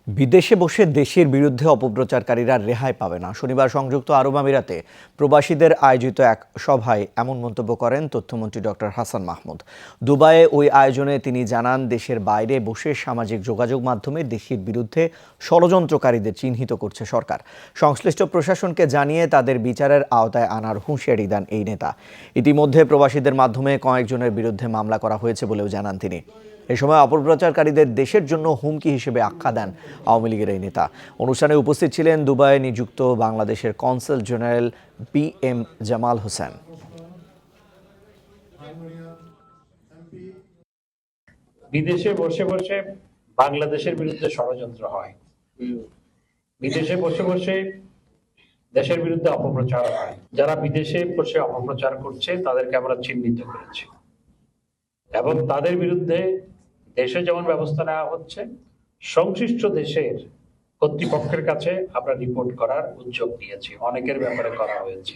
বিদেশে বসে দেশের বিরুদ্ধে অপপ্রচারকারীরা রেহাই পাবে না। শনিবার সংযুক্ত আরব আমিরাতে প্রবাসীদের আয়োজিত এক সভায় এমন মন্তব্য করেন তথ্যমন্ত্রী ডক্টর হাসান মাহমুদ। দুবাইয়ে ওই আয়োজনে তিনি জানান, দেশের বাইরে বসে সামাজিক যোগাযোগ মাধ্যমে দেশের বিরুদ্ধে ষড়যন্ত্রকারীদের চিহ্নিত করছে সরকার। সংশ্লিষ্ট প্রশাসনকে জানিয়ে তাদের বিচারের আওতায় আনার হুঁশিয়ারি দেন এই নেতা। ইতিমধ্যে প্রবাসীদের মাধ্যমে কয়েকজনের বিরুদ্ধে মামলা করা হয়েছে বলেও জানান তিনি। এ সময় অপপ্রচারকারীদের দেশের জন্য হুমকি হিসেবে আখ্যা দেন আওয়ামী লীগের এই নেতা। অনুষ্ঠানে উপস্থিত ছিলেন দুবাইয়ে নিযুক্ত বাংলাদেশের consul general PM Jamal Hossain. বিদেশে বসে বসে বাংলাদেশের বিরুদ্ধে ষড়যন্ত্র হয়, বিদেশে বসে বসে দেশের বিরুদ্ধে অপপ্রচার হয়। যারা বিদেশে বসে অপপ্রচার করছে তাদেরকে আমরা চিহ্নিত করেছি এবং তাদের বিরুদ্ধে দেশে যেমন ব্যবস্থা নেওয়া হচ্ছে, সংশ্লিষ্ট দেশের কর্তৃপক্ষের কাছে আমরা রিপোর্ট করার উদ্যোগ নিয়েছি। অনেকের ব্যাপারে করা হয়েছে।